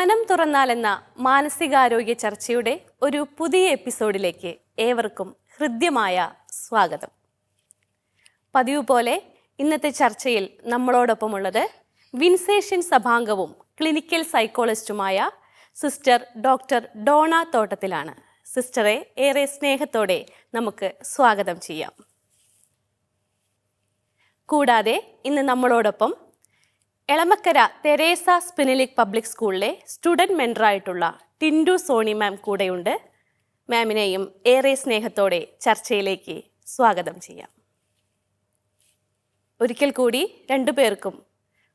മനം തുറന്നാലെന്ന മാനസികാരോഗ്യ ചർച്ചയുടെ ഒരു പുതിയ എപ്പിസോഡിലേക്ക് ഏവർക്കും ഹൃദ്യമായ സ്വാഗതം. പതിവ് പോലെ ഇന്നത്തെ ചർച്ചയിൽ നമ്മളോടൊപ്പമുള്ളത് വിൻസേഷ്യൻ സഭാംഗവും ക്ലിനിക്കൽ സൈക്കോളജിസ്റ്റുമായ സിസ്റ്റർ ഡോക്ടർ ഡോണ തോട്ടത്തിലാണ്. സിസ്റ്ററെ ഏറെ സ്നേഹത്തോടെ നമുക്ക് സ്വാഗതം ചെയ്യാം. കൂടാതെ ഇന്ന് നമ്മളോടൊപ്പം എളമക്കര തെരേസ സ്പിനലിക് പബ്ലിക് സ്കൂളിലെ സ്റ്റുഡൻറ് മെൻറ്ററായിട്ടുള്ള ടിൻഡു സോണി മാം കൂടെയുണ്ട്. മാമിനെയും ഏറെ സ്നേഹത്തോടെ ചർച്ചയിലേക്ക് സ്വാഗതം ചെയ്യാം. ഒരിക്കൽ കൂടി രണ്ടു പേർക്കും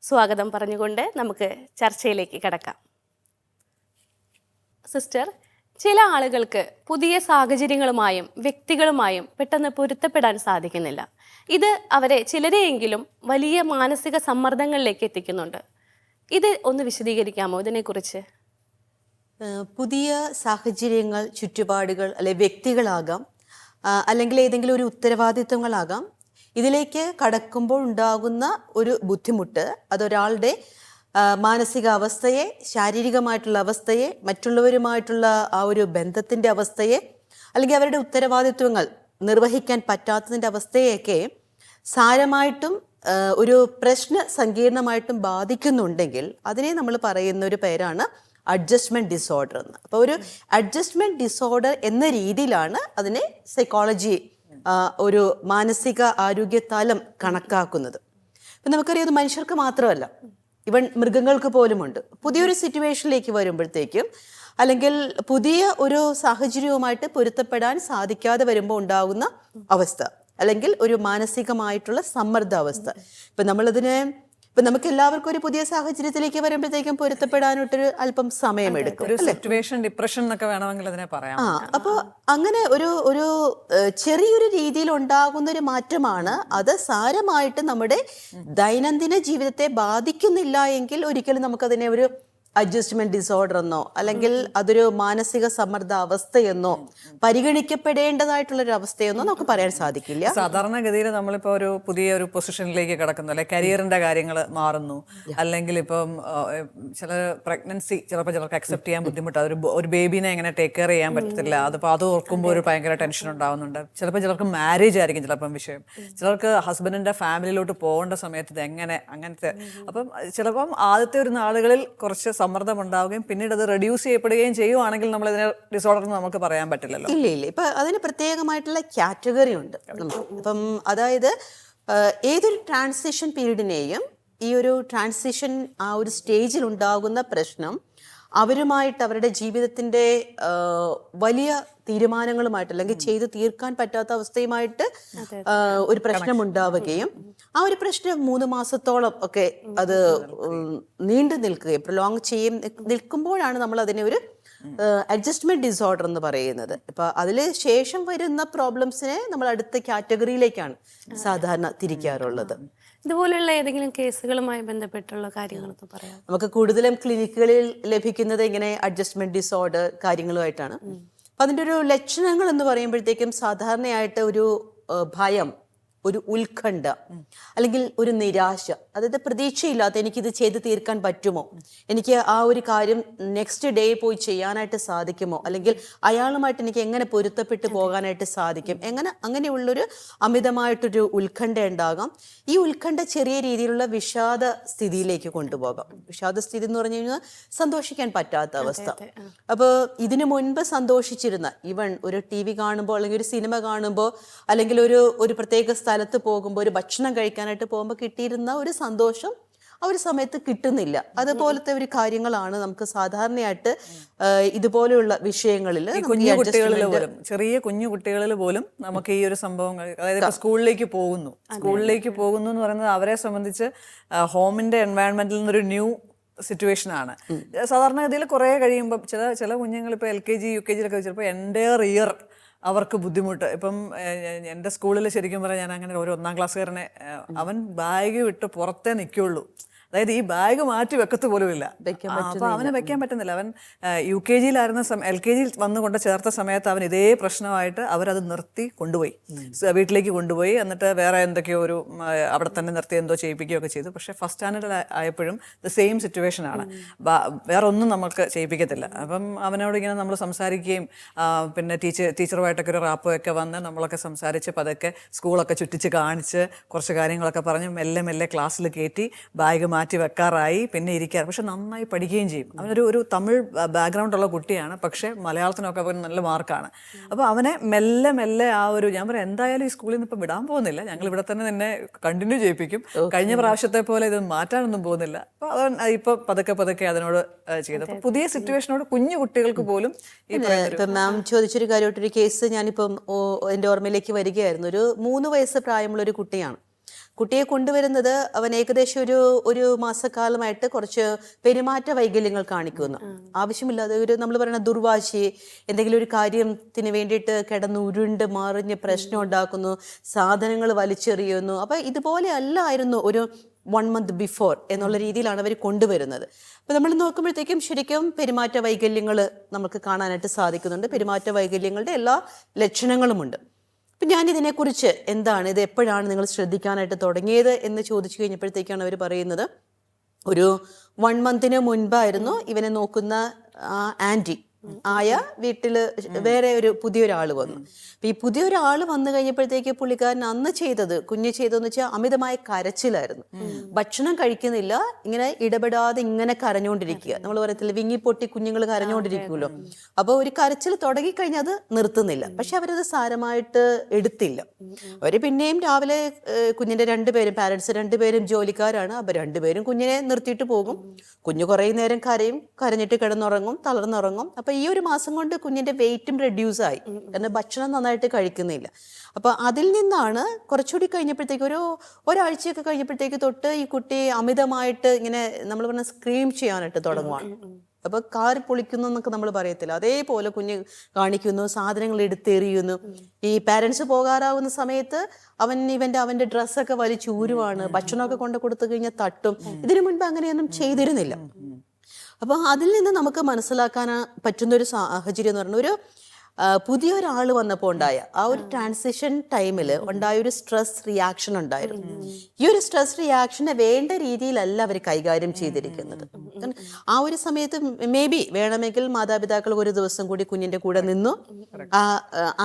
സ്വാഗതം പറഞ്ഞുകൊണ്ട് നമുക്ക് ചർച്ചയിലേക്ക് കടക്കാം. സിസ്റ്റർ, ചില ആളുകൾക്ക് പുതിയ സാഹചര്യങ്ങളുമായും വ്യക്തികളുമായും പെട്ടെന്ന് പൊരുത്തപ്പെടാൻ സാധിക്കുന്നില്ല. ഇത് അവരെ ചിലരെയെങ്കിലും വലിയ മാനസിക സമ്മർദ്ദങ്ങളിലേക്ക് എത്തിക്കുന്നുണ്ട്. ഇത് ഒന്ന് വിശദീകരിക്കാമോ ഇതിനെക്കുറിച്ച്? പുതിയ സാഹചര്യങ്ങൾ, ചുറ്റുപാടുകൾ, അല്ലെ വ്യക്തികളാകാം, അല്ലെങ്കിൽ ഏതെങ്കിലും ഒരു ഉത്തരവാദിത്വങ്ങളാകാം. ഇതിലേക്ക് കടക്കുമ്പോൾ ഉണ്ടാകുന്ന ഒരു ബുദ്ധിമുട്ട് അതൊരാളുടെ മാനസികാവസ്ഥയെ, ശാരീരികമായിട്ടുള്ള അവസ്ഥയെ, മറ്റുള്ളവരുമായിട്ടുള്ള ആ ഒരു ബന്ധത്തിൻ്റെ അവസ്ഥയെ, അല്ലെങ്കിൽ അവരുടെ ഉത്തരവാദിത്വങ്ങൾ നിർവഹിക്കാൻ പറ്റാത്തതിൻ്റെ അവസ്ഥയെയൊക്കെ സാരമായിട്ടും ഒരു പ്രശ്ന സങ്കീർണമായിട്ടും ബാധിക്കുന്നുണ്ടെങ്കിൽ അതിനെ നമ്മൾ പറയുന്ന ഒരു പേരാണ് അഡ്ജസ്റ്റ്മെൻറ്റ് ഡിസോർഡർ എന്ന്. അപ്പോൾ ഒരു അഡ്ജസ്റ്റ്മെൻറ്റ് ഡിസോർഡർ എന്ന രീതിയിലാണ് അതിനെ സൈക്കോളജി ഒരു മാനസിക ആരോഗ്യത്താലം കണക്കാക്കുന്നത്. ഇപ്പം നമുക്കറിയാം, അത് മനുഷ്യർക്ക് മാത്രമല്ല, ഇവൻ മൃഗങ്ങൾക്ക് പോലുമുണ്ട്. പുതിയൊരു സിറ്റുവേഷനിലേക്ക് വരുമ്പോഴത്തേക്കും, അല്ലെങ്കിൽ പുതിയ ഒരു സാഹചര്യവുമായിട്ട് പൊരുത്തപ്പെടാൻ സാധിക്കാതെ വരുമ്പോൾ ഉണ്ടാകുന്ന അവസ്ഥ, അല്ലെങ്കിൽ ഒരു മാനസികമായിട്ടുള്ള സമ്മർദ്ദാവസ്ഥ. ഇപ്പം നമുക്ക് എല്ലാവർക്കും ഒരു പുതിയ സാഹചര്യത്തിലേക്ക് വരുമ്പോഴത്തേക്കും പൊരുത്തപ്പെടാനായിട്ടൊരു അല്പം സമയമെടുക്കും. സിറ്റുവേഷൻ ഡിപ്രഷൻ എന്നൊക്കെ വേണമെങ്കിൽ അതിനെ പറയാം. അപ്പോൾ അങ്ങനെ ഒരു ചെറിയൊരു രീതിയിൽ ഉണ്ടാകുന്ന ഒരു മാറ്റമാണ്. അത് സാരമായിട്ട് നമ്മുടെ ദൈനംദിന ജീവിതത്തെ ബാധിക്കുന്നില്ല എങ്കിൽ ഒരിക്കലും നമുക്കതിനെ ഒരു അഡ്ജസ്റ്റ്മെന്റ് ഡിസോർഡർ എന്നോ അല്ലെങ്കിൽ അതൊരു മാനസിക സമ്മർദ്ദ അവസ്ഥയെന്നോ പരിഗണിക്കപ്പെടേണ്ടതായിട്ടുള്ളൊരു അവസ്ഥയെന്നോ നമുക്ക് പറയാൻ സാധിക്കില്ല. സാധാരണഗതിയിൽ നമ്മളിപ്പോൾ ഒരു പുതിയ ഒരു പൊസിഷനിലേക്ക് കിടക്കുന്നു, അല്ലെ കരിയറിന്റെ കാര്യങ്ങൾ മാറുന്നു, അല്ലെങ്കിൽ ഇപ്പം ചില പ്രഗ്നൻസി ചിലപ്പോൾ ചിലർക്ക് അക്സെപ്റ്റ് ചെയ്യാൻ ബുദ്ധിമുട്ടാണ്. ഒരു ബേബീനെ എങ്ങനെ ടേക്ക് കെയർ ചെയ്യാൻ പറ്റത്തില്ല. അത് ഓർക്കുമ്പോൾ ഒരു ഭയങ്കര ടെൻഷൻ ഉണ്ടാവുന്നുണ്ട്. ചിലപ്പോൾ ചിലർക്ക് മാരേജ് ആയിരിക്കും ചിലപ്പം വിഷയം, ചിലർക്ക് ഹസ്ബൻഡിന്റെ ഫാമിലിയിലോട്ട് പോകേണ്ട സമയത്ത് ഇത് എങ്ങനെ, അങ്ങനത്തെ. അപ്പം ചിലപ്പം ആദ്യത്തെ ഒരു നാളുകളിൽ കുറച്ച് സമ്മർദ്ദം ഉണ്ടാവുകയും പിന്നീട് അത് റെഡ്യൂസ് ചെയ്യപ്പെടുകയും ചെയ്യുവാണെങ്കിൽ നമ്മൾ ഇതിനെ ഡിസോർഡർ എന്ന് നമുക്ക് പറയാൻ പറ്റില്ലല്ലോ. ഇല്ല. ഇപ്പൊ അതിന് പ്രത്യേകമായിട്ടുള്ള കാറ്റഗറി ഉണ്ട്. അപ്പം അതായത് ഏതൊരു ട്രാൻസിഷൻ പീരീഡിനെയും ഈ ഒരു ട്രാൻസിഷൻ ആ ഒരു സ്റ്റേജിൽ ഉണ്ടാകുന്ന പ്രശ്നം അവരുമായിട്ട് അവരുടെ ജീവിതത്തിൻ്റെ വലിയ തീരുമാനങ്ങളുമായിട്ട്, അല്ലെങ്കിൽ ചെയ്ത് തീർക്കാൻ പറ്റാത്ത അവസ്ഥയുമായിട്ട് ഒരു പ്രശ്നം ഉണ്ടാവുകയും ആ ഒരു പ്രശ്നം 3 മാസത്തോളം ഒക്കെ അത് നീണ്ടു നിൽക്കുകയും പ്രൊലോങ് നിൽക്കുമ്പോഴാണ് നമ്മൾ അതിനെ ഒരു അഡ്ജസ്റ്റ്മെന്റ് ഡിസോർഡർ എന്ന് പറയുന്നത്. ഇപ്പൊ അതിൽ ശേഷം വരുന്ന പ്രോബ്ലംസിനെ നമ്മൾ അടുത്ത കാറ്റഗറിയിലേക്കാണ് സാധാരണ തിരിക്കാറുള്ളത്. ഇതുപോലുള്ള ഏതെങ്കിലും കേസുകളുമായി ബന്ധപ്പെട്ടുള്ള കാര്യങ്ങളൊക്കെ പറയാം. നമുക്ക് കൂടുതലും ക്ലിനിക്കുകളിൽ ലഭിക്കുന്നത് ഇങ്ങനെ അഡ്ജസ്റ്റ്മെന്റ് ഡിസോർഡർ കാര്യങ്ങളുമായിട്ടാണ്. അപ്പം അതിൻ്റെ ഒരു ലക്ഷണങ്ങൾ എന്ന് പറയുമ്പോഴത്തേക്കും സാധാരണയായിട്ട് ഒരു ഭയം, ഒരു ഉത്കണ്ഠ, അല്ലെങ്കിൽ ഒരു നിരാശ, അതായത് പ്രതീക്ഷയില്ലാത്ത എനിക്കിത് ചെയ്ത് തീർക്കാൻ പറ്റുമോ, എനിക്ക് ആ ഒരു കാര്യം നെക്സ്റ്റ് ഡേ പോയി ചെയ്യാനായിട്ട് സാധിക്കുമോ, അല്ലെങ്കിൽ അയാളുമായിട്ട് എനിക്ക് എങ്ങനെ പൊരുത്തപ്പെട്ട് പോകാനായിട്ട് സാധിക്കും, അങ്ങനെയുള്ളൊരു അമിതമായിട്ടൊരു ഉത്കണ്ഠ ഉണ്ടാകാം. ഈ ഉത്കണ്ഠ ചെറിയ രീതിയിലുള്ള വിഷാദ സ്ഥിതിയിലേക്ക് കൊണ്ടുപോകാം. വിഷാദ സ്ഥിതി എന്ന് പറഞ്ഞു കഴിഞ്ഞാൽ സന്തോഷിക്കാൻ പറ്റാത്ത അവസ്ഥ. അപ്പോൾ ഇതിനു മുൻപ് സന്തോഷിച്ചിരുന്ന, ഈവൻ ഒരു TV കാണുമ്പോൾ, അല്ലെങ്കിൽ ഒരു സിനിമ കാണുമ്പോൾ, അല്ലെങ്കിൽ ഒരു പ്രത്യേക സ്ഥലത്ത് പോകുമ്പോൾ, ഒരു ഭക്ഷണം കഴിക്കാനായിട്ട് പോകുമ്പോൾ കിട്ടിയിരുന്ന ഒരു സന്തോഷം ആ ഒരു സമയത്ത് കിട്ടുന്നില്ല. അതുപോലത്തെ ഒരു കാര്യങ്ങളാണ് നമുക്ക് സാധാരണയായിട്ട് ഇതുപോലെയുള്ള വിഷയങ്ങളിൽ ചെറിയ കുഞ്ഞു കുട്ടികളിൽ പോലും നമുക്ക് ഈ ഒരു സംഭവം, അതായത് സ്കൂളിലേക്ക് പോകുന്നു എന്ന് പറയുന്നത് അവരെ സംബന്ധിച്ച് ഹോമിന്റെ എൻവയൺമെന്റിൽ നിന്നൊരു ന്യൂ സിറ്റുവേഷൻ ആണ്. സാധാരണഗതിയിൽ കുറേ കഴിയുമ്പോൾ ചില കുഞ്ഞുങ്ങൾ ഇപ്പോൾ LKG UKG ചിലപ്പോൾ എൻ്റയർ ഇയർ അവർക്ക് ബുദ്ധിമുട്ട്. ഇപ്പം എൻ്റെ സ്കൂളിൽ ശരിക്കും പറയാം, ഞാൻ അങ്ങനെ ഒരു 1ാം ക്ലാസ്സുകാരനെ അവൻ ബാഗ് വിട്ട് പുറത്തേ നിൽക്കുള്ളൂ. അതായത് ഈ ബാഗ് മാറ്റി വെക്കത്ത് പോലുമില്ല. അപ്പൊ അവന് വെക്കാൻ പറ്റുന്നില്ല. അവൻ UKG-യിലായിരുന്ന LKG വന്നുകൊണ്ട് ചേർത്ത സമയത്ത് അവൻ ഇതേ പ്രശ്നമായിട്ട് അവരത് നിർത്തി കൊണ്ടുപോയി, വീട്ടിലേക്ക് കൊണ്ടുപോയി. എന്നിട്ട് വേറെ എന്തൊക്കെയോ ഒരു അവിടെ തന്നെ നിർത്തി എന്തോ ചെയ്യിപ്പിക്കുകയൊക്കെ ചെയ്തു. പക്ഷെ ഫസ്റ്റ് സ്റ്റാൻഡേർഡ് ആയപ്പോഴും ദ സെയിം സിറ്റുവേഷൻ ആണ്. വേറെ ഒന്നും നമുക്ക് ചെയ്യിപ്പിക്കത്തില്ല. അപ്പം അവനോട് ഇങ്ങനെ നമ്മൾ സംസാരിക്കുകയും പിന്നെ ടീച്ചറുമായിട്ടൊക്കെ ഒരു റാപ്പൊക്കെ വന്ന് നമ്മളൊക്കെ സംസാരിച്ച് പതൊക്കെ സ്കൂളൊക്കെ ചുറ്റിച്ച് കാണിച്ച് കുറച്ച് കാര്യങ്ങളൊക്കെ പറഞ്ഞ് മെല്ലെ മെല്ലെ ക്ലാസ്സിൽ കയറ്റി ബാഗ് മാറ്റി വെക്കാറായി. പിന്നെ ഇരിക്കാറ്. പക്ഷെ നന്നായി പഠിക്കുകയും ചെയ്യും. അവനൊരു തമിഴ് ബാക്ക്ഗ്രൗണ്ടുള്ള കുട്ടിയാണ്. പക്ഷേ മലയാളത്തിനൊക്കെ അവന് നല്ല മാർക്കാണ്. അപ്പോൾ അവനെ മെല്ലെ മെല്ലെ ആ ഒരു, ഞാൻ പറയാം എന്തായാലും ഈ സ്കൂളിൽ നിന്ന് ഇപ്പം വിടാൻ പോകുന്നില്ല, ഞങ്ങൾ ഇവിടെ തന്നെ നിന്നെ കണ്ടിന്യൂ ചെയ്യിപ്പിക്കും, കഴിഞ്ഞ പ്രാവശ്യത്തെ പോലെ ഇത് മാറ്റാനൊന്നും പോകുന്നില്ല. അപ്പോൾ അവൻ ഇപ്പോൾ പതുക്കെ അതിനോട് ചെയ്തു. അപ്പോൾ പുതിയ സിറ്റുവേഷനോട് കുഞ്ഞു കുട്ടികൾക്ക് പോലും ഇപ്പം മാം ചോദിച്ചൊരു കാര്യമായിട്ടൊരു കേസ് ഞാനിപ്പം എൻ്റെ ഓർമ്മയിലേക്ക് വരികയായിരുന്നു. ഒരു 3 വയസ്സ് പ്രായമുള്ള ഒരു കുട്ടിയാണ്. കുട്ടിയെ കൊണ്ടുവരുന്നത് അവൻ ഏകദേശം ഒരു മാസക്കാലമായിട്ട് കുറച്ച് പെരുമാറ്റ വൈകല്യങ്ങൾ കാണിക്കുന്നു. ആവശ്യമില്ലാതെ ഒരു നമ്മൾ പറയുന്ന ദുർവാശി, എന്തെങ്കിലും ഒരു കാര്യത്തിന് വേണ്ടിയിട്ട് കിടന്ന് ഉരുണ്ട് മറിഞ്ഞ് പ്രശ്നം ഉണ്ടാക്കുന്നു, സാധനങ്ങൾ വലിച്ചെറിയുന്നു. അപ്പം ഇതുപോലെ അല്ലായിരുന്നു ഒരു 1 month ബിഫോർ എന്നുള്ള രീതിയിലാണ് അവർ കൊണ്ടുവരുന്നത്. അപ്പോൾ നമ്മൾ നോക്കുമ്പോഴത്തേക്കും ശരിക്കും പെരുമാറ്റ വൈകല്യങ്ങൾ നമുക്ക് കാണാനായിട്ട് സാധിക്കുന്നുണ്ട്. പെരുമാറ്റ വൈകല്യങ്ങളുടെ എല്ലാ ലക്ഷണങ്ങളുമുണ്ട്. അപ്പം ഞാനിതിനെക്കുറിച്ച് എന്താണ്, ഇത് എപ്പോഴാണ് നിങ്ങൾ ശ്രദ്ധിക്കാനായിട്ട് തുടങ്ങിയത് എന്ന് ചോദിച്ചു കഴിഞ്ഞപ്പോഴത്തേക്കാണ് അവർ പറയുന്നത്, ഒരു 1 month മുൻപായിരുന്നു ഇവനെ നോക്കുന്ന ആൻറ്റി ആയ വീട്ടിൽ വേറെ ഒരു പുതിയൊരാൾ വന്നു. അപ്പം ഈ പുതിയൊരാൾ വന്നു കഴിഞ്ഞപ്പോഴത്തേക്ക് പുള്ളിക്കാരൻ അന്ന് കുഞ്ഞ് ചെയ്തതെന്ന് വെച്ചാൽ അമിതമായ കരച്ചിലായിരുന്നു. ഭക്ഷണം കഴിക്കുന്നില്ല, ഇങ്ങനെ ഇടപെടാതെ ഇങ്ങനെ കരഞ്ഞുകൊണ്ടിരിക്കുക. നമ്മൾ പറയത്തില്ല വിങ്ങിപ്പൊട്ടി കുഞ്ഞുങ്ങൾ കരഞ്ഞുകൊണ്ടിരിക്കുമല്ലോ. അപ്പോൾ ഒരു കരച്ചിൽ തുടങ്ങിക്കഴിഞ്ഞാൽ അത് നിർത്തുന്നില്ല. പക്ഷെ അവരത് സാരമായിട്ട് എടുത്തില്ല. അവർ പിന്നെയും രാവിലെ കുഞ്ഞിൻ്റെ 2 പേരും പാരൻസ് 2 പേരും ജോലിക്കാരാണ്. അപ്പോൾ 2 പേരും കുഞ്ഞിനെ നിർത്തിയിട്ട് പോകും. കുഞ്ഞ് കുറേ നേരം കരയും, കരഞ്ഞിട്ട് കിടന്നുറങ്ങും, തളർന്നുറങ്ങും. അപ്പോൾ ഈ ഒരു മാസം കൊണ്ട് കുഞ്ഞിൻ്റെ വെയിറ്റും റെഡ്യൂസായി, കാരണം ഭക്ഷണം നന്നായിട്ട് കഴിക്കുന്നില്ല. അപ്പോൾ അതിൽ നിന്നാണ് കുറച്ചുകൂടി കഴിഞ്ഞപ്പോഴത്തേക്ക് ഒരാഴ്ചയൊക്കെ കഴിഞ്ഞപ്പോഴത്തേക്ക് തൊട്ട് ഈ കുട്ടി അമിതമായിട്ട് ഇങ്ങനെ നമ്മൾ പറഞ്ഞ സ്ക്രീം ചെയ്യാനായിട്ട് തുടങ്ങുവാണ്. അപ്പോൾ കാർ പൊളിക്കുന്നു എന്നൊക്കെ നമ്മൾ പറയത്തില്ല, അതേപോലെ കുഞ്ഞ് കാണിക്കുന്നു, സാധനങ്ങൾ എടുത്തെറിയുന്നു. ഈ പാരൻസ് പോകാറാവുന്ന സമയത്ത് അവൻ്റെ ഡ്രസ്സൊക്കെ വലിച്ചൂരുവാണ്, ഭക്ഷണമൊക്കെ കൊണ്ട് കൊടുത്തു കഴിഞ്ഞാൽ തട്ടും. ഇതിനു മുൻപ് അങ്ങനെയൊന്നും ചെയ്തിരുന്നില്ല. അപ്പോൾ അതിൽ നിന്ന് നമുക്ക് മനസ്സിലാക്കാൻ പറ്റുന്നൊരു സാഹചര്യം എന്ന് പറഞ്ഞാൽ, പുതിയൊരാൾ വന്നപ്പോൾ ഉണ്ടായ ആ ഒരു ട്രാൻസിഷൻ ടൈമിൽ ഉണ്ടായ ഒരു സ്ട്രെസ് റിയാക്ഷൻ ഉണ്ടായിരുന്നു. ഈ ഒരു സ്ട്രെസ് റിയാക്ഷനെ വേണ്ട രീതിയിലല്ല അവർ കൈകാര്യം ചെയ്തിരിക്കുന്നത്. ആ ഒരു സമയത്ത് വേണമെങ്കിൽ മാതാപിതാക്കൾ ഒരു ദിവസം കൂടി കുഞ്ഞിന്റെ കൂടെ നിന്നു, ആ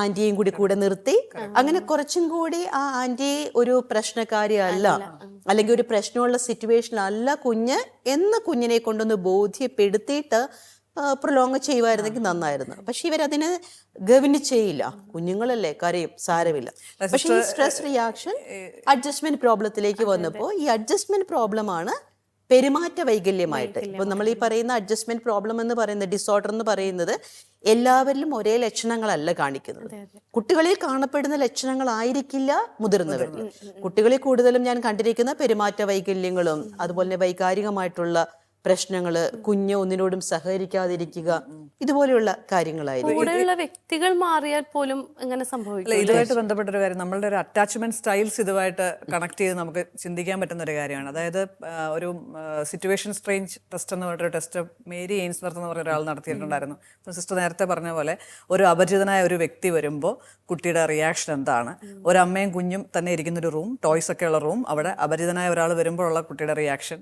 ആന്റിയെയും കൂടെ നിർത്തി, അങ്ങനെ കുറച്ചും കൂടി ആ ആന്റി ഒരു പ്രശ്നക്കാരിയല്ല, അല്ലെങ്കിൽ ഒരു പ്രശ്നമുള്ള സിറ്റുവേഷനിലല്ല കുഞ്ഞിനെ കൊണ്ടൊന്ന് ബോധ്യപ്പെടുത്തിയിട്ട് പ്രൊലോങ് ചെയ്യുമായിരുന്നെങ്കിൽ നന്നായിരുന്നു. പക്ഷെ ഇവരതിന് ഗവനിച്ചേയില്ല. കുഞ്ഞുങ്ങളല്ലേ, കരയും, സാരമില്ല. പക്ഷെ ഈ സ്ട്രെസ് റിയാക്ഷൻ അഡ്ജസ്റ്റ്മെന്റ് പ്രോബ്ലത്തിലേക്ക് വന്നപ്പോൾ ഈ അഡ്ജസ്റ്റ്മെന്റ് പ്രോബ്ലമാണ് പെരുമാറ്റ വൈകല്യമായിട്ട്. ഇപ്പൊ നമ്മൾ ഈ പറയുന്ന അഡ്ജസ്റ്റ്മെന്റ് പ്രോബ്ലം എന്ന് പറയുന്നത്, ഡിസോർഡർ എന്ന് പറയുന്നത്, എല്ലാവരിലും ഒരേ ലക്ഷണങ്ങളല്ല കാണിക്കുന്നത്. കുട്ടികളിൽ കാണപ്പെടുന്ന ലക്ഷണങ്ങളായിരിക്കില്ല മുതിർന്നവരിൽ. കുട്ടികളിൽ കൂടുതലും ഞാൻ കണ്ടിരിക്കുന്ന പെരുമാറ്റ വൈകല്യങ്ങളും അതുപോലെ വൈകാരികമായിട്ടുള്ള പ്രശ്നങ്ങള്, കുഞ്ഞ് ഒന്നിനോടും സഹകരിക്കാതിരിക്കുക, ഇതുപോലെയുള്ള കാര്യങ്ങളായിരിക്കും. കൂടെയുള്ള വ്യക്തികൾ മാറിയാൽ പോലും എങ്ങനെ സംഭവിക്കും? ഇതുമായിട്ട് ബന്ധപ്പെട്ടൊരു കാര്യം, നമ്മളുടെ ഒരു അറ്റാച്ച്മെന്റ് സ്റ്റൈൽസ് ഇതുമായിട്ട് കണക്ട് ചെയ്ത് നമുക്ക് ചിന്തിക്കാൻ പറ്റുന്ന ഒരു കാര്യമാണ്. അതായത് ഒരു സിറ്റുവേഷൻ സ്ട്രേഞ്ച് ടെസ്റ്റ് എന്ന് പറഞ്ഞൊരു ടെസ്റ്റ് മേരി എയിൻസ്വർത്ത് എന്ന് പറഞ്ഞ ഒരാൾ നടത്തിയിട്ടുണ്ടായിരുന്നു. ഇപ്പം സിസ്റ്റർ നേരത്തെ പറഞ്ഞ പോലെ ഒരു അപരിചിതനായ ഒരു വ്യക്തി വരുമ്പോൾ കുട്ടിയുടെ റിയാക്ഷൻ എന്താണ്, ഒരമ്മയും കുഞ്ഞും തന്നെ ഇരിക്കുന്നൊരു റൂം, ടോയ്സ് ഒക്കെ ഉള്ള റൂം, അവിടെ അപരിചിതനായ ഒരാൾ വരുമ്പോഴുള്ള കുട്ടിയുടെ റിയാക്ഷൻ,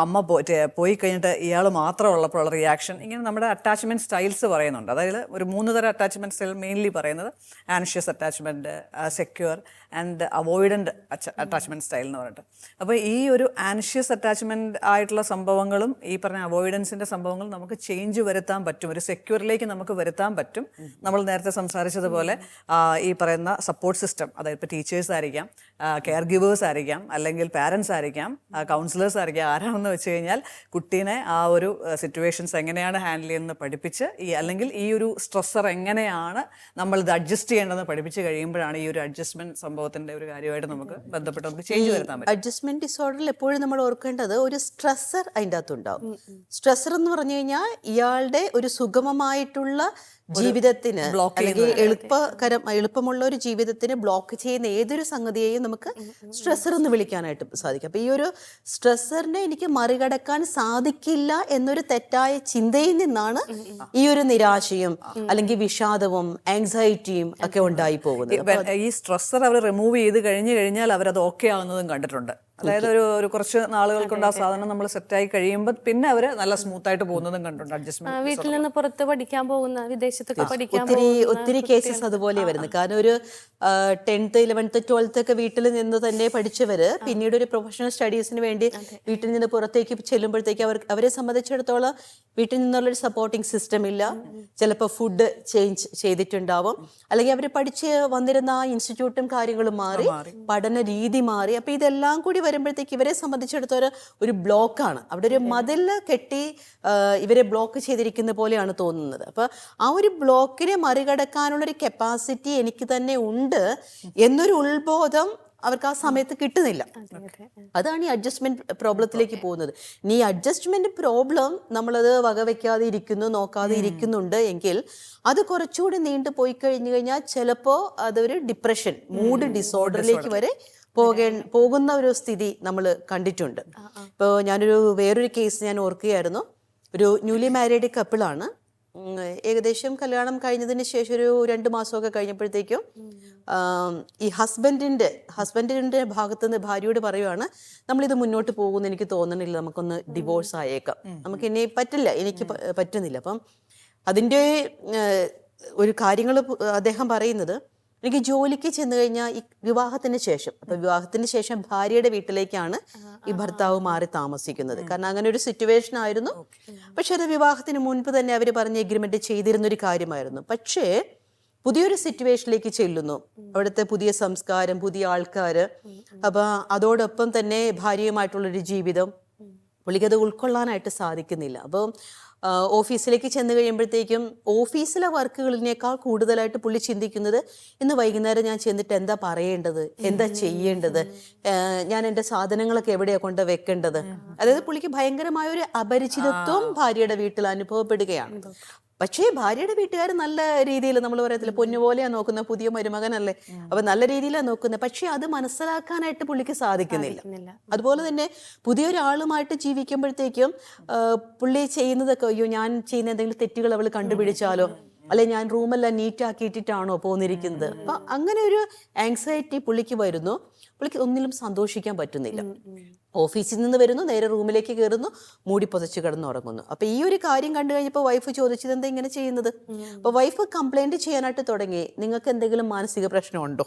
അമ്മ പോയി കഴിഞ്ഞിട്ട് ഇയാൾ മാത്രം ഉള്ളപ്പോഴുള്ള റിയാക്ഷൻ, ഇങ്ങനെ നമ്മുടെ അറ്റാച്ച്മെന്റ് സ്റ്റൈൽസ് പറയുന്നുണ്ട്. അതായത് ഒരു 3 തരം അറ്റാച്ച്മെന്റ് സ്റ്റൈൽ മെയിൻലി പറയുന്നത് anxious attachment, secure and avoidant attachment style എന്ന് പറഞ്ഞിട്ട്. അപ്പോൾ ഈ ഒരു ആൻഷ്യസ് അറ്റാച്ച്മെന്റ് ആയിട്ടുള്ള സംഭവങ്ങളും ഈ പറഞ്ഞ അവോയ്ഡൻസിന്റെ സംഭവങ്ങളും നമുക്ക് ചേഞ്ച് വരുത്താൻ പറ്റും, ഒരു സെക്യൂറിലേക്ക് നമുക്ക് വരുത്താൻ പറ്റും. നമ്മൾ നേരത്തെ സംസാരിച്ചതുപോലെ ഈ പറയുന്ന സപ്പോർട്ട് സിസ്റ്റം, അതായത് ഇപ്പോൾ ടീച്ചേഴ്സ് ആയിരിക്കാം, കെയർ ഗിവേഴ്സ് ആയിരിക്കാം, അല്ലെങ്കിൽ പാരൻസ് ആയിരിക്കാം, കൗൺസിലേഴ്സ് ആയിരിക്കാം, ആരാണെന്ന് വെച്ച് കഴിഞ്ഞാൽ കുട്ടീനെ ആ ഒരു സിറ്റുവേഷൻസ് എങ്ങനെയാണ് ഹാൻഡിൽ ചെയ്യുന്നത് പഠിപ്പിച്ച്, അല്ലെങ്കിൽ ഈ ഒരു സ്ട്രെസ്സർ എങ്ങനെയാണ് നമ്മൾ ഇത് അഡ്ജസ്റ്റ് ചെയ്യേണ്ടതെന്ന് പഠിപ്പിച്ച് കഴിയുമ്പോഴാണ് ഈ ഒരു അഡ്ജസ്റ്റ്മെന്റ് സംഭവത്തിന്റെ ഒരു കാര്യമായിട്ട് നമുക്ക് ബന്ധപ്പെട്ട് നമുക്ക് ചേഞ്ച് വരുത്താൻ പറ്റും. അഡ്ജസ്റ്റ്മെന്റ് ഡിസോർഡറിൽ എപ്പോഴും നമ്മൾ ഓർക്കേണ്ടത് ഒരു സ്ട്രെസ്സർ അതിൻ്റെ അകത്തുണ്ടാവും. സ്ട്രെസ്സർ എന്ന് പറഞ്ഞു കഴിഞ്ഞാൽ ഇയാളുടെ ഒരു സുഗമമായിട്ടുള്ള ജീവിതത്തിന് അല്ലെങ്കിൽ എളുപ്പമുള്ള ഒരു ജീവിതത്തിന് ബ്ലോക്ക് ചെയ്യുന്ന ഏതൊരു സംഗതിയെയും നമുക്ക് സ്ട്രെസ്സർ എന്ന് വിളിക്കാനായിട്ട് സാധിക്കും. അപ്പൊ ഈ ഒരു സ്ട്രെസ്സറിനെ എനിക്ക് മറികടക്കാൻ സാധിക്കില്ല എന്നൊരു തെറ്റായ ചിന്തയിൽ നിന്നാണ് ഈ ഒരു നിരാശയും അല്ലെങ്കിൽ വിഷാദവും ആങ്സൈറ്റിയും ഒക്കെ ഉണ്ടായി പോകുന്നത്. ഈ സ്ട്രെസ്സർ അവർ റിമൂവ് ചെയ്ത് കഴിഞ്ഞാൽ അവരത് ഓക്കെ ആവുന്നതും കണ്ടിട്ടുണ്ട്. അതായത് ഒരു കുറച്ച് നാളുകൾ കൊണ്ട് ആ സാധനം നമ്മൾ സെറ്റായി കഴിയുമ്പോൾ പിന്നെ അവര് നല്ല സ്മൂത്ത് ആയിട്ട് പോകുന്നതും കണ്ടിട്ടുണ്ട്. അഡ്ജസ്റ്റ്മെന്റ് വീട്ടിൽ നിന്ന് പുറത്ത് പഠിക്കാൻ പോകുന്ന, വിദേശത്തൊക്കെ പഠിക്കാൻ ഒത്തിരി കേസസ് അതുപോലെ വരുന്നത്. കാരണം ഒരു 10th 11th 12th ഒക്കെ വീട്ടിൽ നിന്ന് തന്നെ പഠിച്ചവര് പിന്നീട് ഒരു പ്രൊഫഷണൽ സ്റ്റഡീസിന് വേണ്ടി വീട്ടിൽ നിന്ന് പുറത്തേക്ക് ചെല്ലുമ്പോഴത്തേക്ക് അവരെ സംബന്ധിച്ചിടത്തോളം വീട്ടിൽ നിന്നുള്ളൊരു സപ്പോർട്ടിങ് സിസ്റ്റം ഇല്ല. ചിലപ്പോൾ ഫുഡ് ചേഞ്ച് ചെയ്തിട്ടുണ്ടാവും, അല്ലെങ്കിൽ അവർ പഠിച്ച് വന്നിരുന്ന ആ ഇൻസ്റ്റിറ്റ്യൂട്ടും കാര്യങ്ങളും മാറി, പഠന രീതി മാറി. അപ്പൊ ഇതെല്ലാം കൂടി വരുമ്പോഴത്തേക്ക് ഇവരെ സംബന്ധിച്ചിടത്തോളം ഒരു ബ്ലോക്കാണ്. അവിടെ ഒരു മതിൽ കെട്ടി ഇവരെ ബ്ലോക്ക് ചെയ്തിരിക്കുന്ന പോലെയാണ് തോന്നുന്നത്. അപ്പൊ ആ ഒരു ബ്ലോക്കിനെ മറികടക്കാനുള്ളൊരു കപ്പാസിറ്റി എനിക്ക് തന്നെ ഉണ്ട് എന്നൊരു ഉത്ബോധം അവർക്ക് ആ സമയത്ത് കിട്ടുന്നില്ല. അതാണ് ഈ അഡ്ജസ്റ്റ്മെന്റ് പ്രോബ്ലത്തിലേക്ക് പോകുന്നത്. ഇനി ഈ അഡ്ജസ്റ്റ്മെന്റ് പ്രോബ്ലം നമ്മളത് വകവെക്കാതെ ഇരിക്കുന്നു, നോക്കാതെ ഇരിക്കുന്നുണ്ട് എങ്കിൽ അത് കുറച്ചുകൂടി നീണ്ടു പോയി കഴിഞ്ഞു കഴിഞ്ഞാൽ ചിലപ്പോൾ അതൊരു ഡിപ്രഷൻ, മൂഡ് ഡിസോർഡറിലേക്ക് വരെ പോകുന്ന ഒരു സ്ഥിതി നമ്മൾ കണ്ടിട്ടുണ്ട്. ഇപ്പോൾ വേറൊരു കേസ് ഞാൻ ഓർക്കുകയായിരുന്നു. ഒരു ന്യൂലി മാരീഡ് കപ്പിളാണ്. ഏകദേശം കല്യാണം കഴിഞ്ഞതിന് ശേഷം ഒരു 2 മാസമൊക്കെ കഴിഞ്ഞപ്പോഴത്തേക്കും ഈ ഹസ്ബൻഡിന്റെ ഭാഗത്തുനിന്ന് ഭാര്യയോട് പറയുവാണ്, നമ്മളിത് മുന്നോട്ട് പോകുമെന്ന് എനിക്ക് തോന്നണില്ല, നമുക്കൊന്ന് ഡിവോഴ്സ് ആയേക്കാം, നമുക്ക് ഇനി പറ്റില്ല, എനിക്ക് പറ്റുന്നില്ല. അപ്പം അതിൻ്റെ ഒരു കാര്യങ്ങൾ അദ്ദേഹം പറയുന്നത്, എനിക്ക് ജോലിക്ക് ചെന്ന് കഴിഞ്ഞാൽ ഈ വിവാഹത്തിന് ശേഷം ഭാര്യയുടെ വീട്ടിലേക്കാണ് ഈ ഭർത്താവ് മാറി താമസിക്കുന്നത്. കാരണം അങ്ങനെ ഒരു സിറ്റുവേഷൻ ആയിരുന്നു. പക്ഷെ അത് വിവാഹത്തിന് മുൻപ് തന്നെ അവർ പറഞ്ഞ് എഗ്രിമെന്റ് ചെയ്തിരുന്നൊരു കാര്യമായിരുന്നു. പക്ഷേ പുതിയൊരു സിറ്റുവേഷനിലേക്ക് ചെല്ലുന്നു, അവിടുത്തെ പുതിയ സംസ്കാരം, പുതിയ ആൾക്കാര്, അപ്പൊ അതോടൊപ്പം തന്നെ ഭാര്യയുമായിട്ടുള്ളൊരു ജീവിതം പുള്ളിക്കത് ഉൾക്കൊള്ളാനായിട്ട് സാധിക്കുന്നില്ല. അപ്പം ഓഫീസിലേക്ക് ചെന്ന് കഴിയുമ്പോഴത്തേക്കും ഓഫീസിലെ വർക്കുകളിനേക്കാൾ കൂടുതലായിട്ട് പുള്ളി ചിന്തിക്കുന്നത്, ഇന്ന് വൈകുന്നേരം ഞാൻ ചെന്നിട്ട് എന്താ പറയേണ്ടത്, എന്താ ചെയ്യേണ്ടത്, ഞാൻ എൻ്റെ സാധനങ്ങളൊക്കെ എവിടെയാണ് കൊണ്ട് വെക്കേണ്ടത്. അതായത് പുള്ളിക്ക് ഭയങ്കരമായ ഒരു അപരിചിതത്വം ഭാര്യയുടെ വീട്ടിൽ അനുഭവപ്പെടുകയാണ്. പക്ഷേ ഭാര്യയുടെ വീട്ടുകാർ നല്ല രീതിയിൽ, നമ്മൾ പറയത്തില്ല പൊന്നുപോലെയാണ് നോക്കുന്ന, പുതിയ മരുമകനല്ലേ, അപ്പൊ നല്ല രീതിയിലാണ് നോക്കുന്നത്. പക്ഷെ അത് മനസ്സിലാക്കാനായിട്ട് പുള്ളിക്ക് സാധിക്കുന്നില്ല. അതുപോലെ തന്നെ പുതിയൊരാളുമായിട്ട് ജീവിക്കുമ്പോഴത്തേക്കും പുള്ളി ചെയ്യുന്നതൊക്കെ, അയ്യോ ഞാൻ ചെയ്യുന്ന എന്തെങ്കിലും തെറ്റുകൾ അവൾ കണ്ടുപിടിച്ചാലോ, അല്ലെ ഞാൻ റൂമെല്ലാം നീറ്റ് ആക്കിയിട്ടിട്ടാണോ പോന്നിരിക്കുന്നത്. അപ്പൊ അങ്ങനെ ഒരു ആങ്സൈറ്റി പുള്ളിക്ക് വരുന്നു. പുള്ളിക്ക് ഒന്നിലും സന്തോഷിക്കാൻ പറ്റുന്നില്ല. ഓഫീസിൽ നിന്ന് വരുന്നു, നേരെ റൂമിലേക്ക് കയറുന്നു, മൂടി പൊതച്ച് കിടന്നുറങ്ങുന്നു. അപ്പൊ ഈ ഒരു കാര്യം കണ്ടു കഴിഞ്ഞപ്പോൾ വൈഫ് ചോദിച്ചത്, എന്താ ഇങ്ങനെ ചെയ്യുന്നത്? അപ്പൊ വൈഫ് കംപ്ലൈന്റ് ചെയ്യാനായിട്ട് തുടങ്ങി, നിങ്ങൾക്ക് എന്തെങ്കിലും മാനസിക പ്രശ്നമുണ്ടോ?